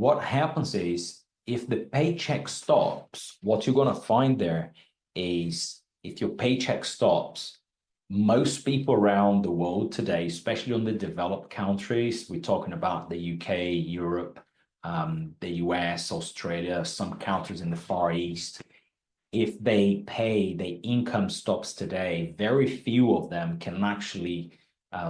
what happens is if the paycheck stops, what you're going to find there is if your paycheck stops, most people around the world today, especially on the developed countries, we're talking about the UK, Europe, the US, Australia, some countries in the Far East, if they pay, their income stops today, very few of them can actually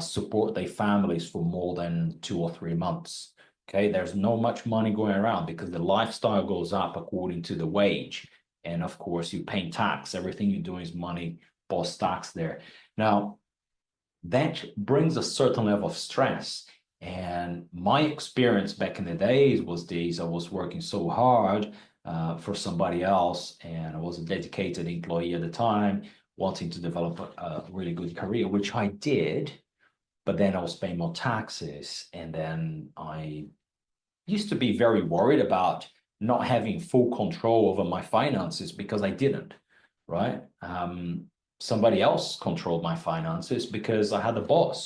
support their families for more than 2 or 3 months. Okay, there's not much money going around because the lifestyle goes up according to the wage. And of course, you pay tax. Everything you're doing is money post tax there. Now, that brings a certain level of stress. And my experience back in the days was this: I was working so hard for somebody else, and I was a dedicated employee at the time, wanting to develop a really good career, which I did. But then I was paying more taxes, and then I used to be very worried about not having full control over my finances because I didn't, right? Somebody else controlled my finances because I had a boss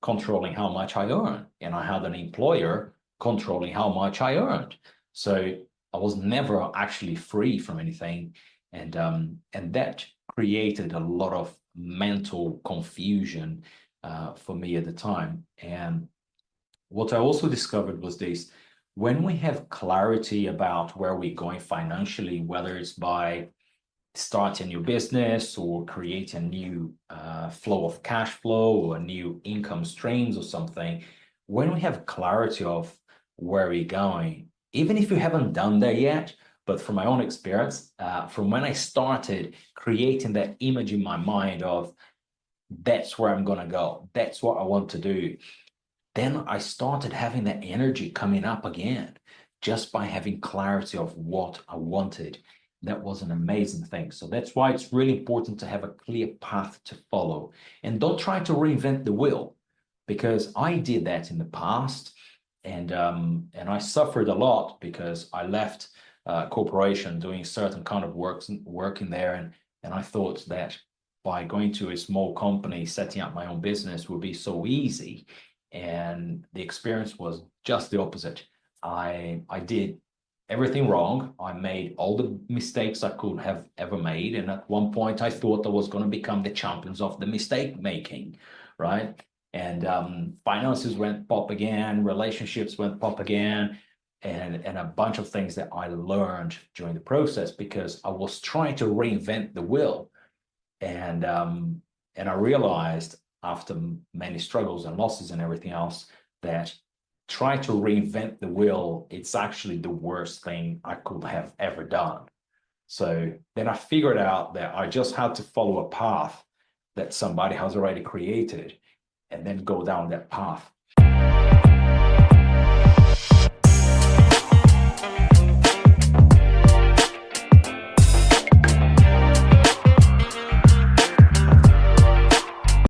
controlling how much I earned, and I had an employer controlling how much I earned. So I was never actually free from anything, and that created a lot of mental confusion for me at the time. And what I also discovered was this: when we have clarity about where we're going financially, whether it's by start a new business or create a new flow of cash flow or new income streams or something, when we have clarity of where we're going, even if you haven't done that yet, but from my own experience, from when I started creating that image in my mind of that's where I'm going to go, that's what I want to do, then I started having that energy coming up again just by having clarity of what I wanted. That was an amazing thing. So that's why it's really important to have a clear path to follow. And don't try to reinvent the wheel, because I did that in the past. And I suffered a lot because I left corporation doing certain kind of work in there. And I thought that by going to a small company, setting up my own business would be so easy. And the experience was just the opposite. I did everything wrong. I made all the mistakes I could have ever made. And at one point, I thought I was going to become the champions of the mistake making, right? And finances went pop again, relationships went pop again, and a bunch of things that I learned during the process because I was trying to reinvent the wheel. And I realized after many struggles and losses and everything else that try to reinvent the wheel, it's actually the worst thing I could have ever done. So then I figured out that I just had to follow a path that somebody has already created and then go down that path.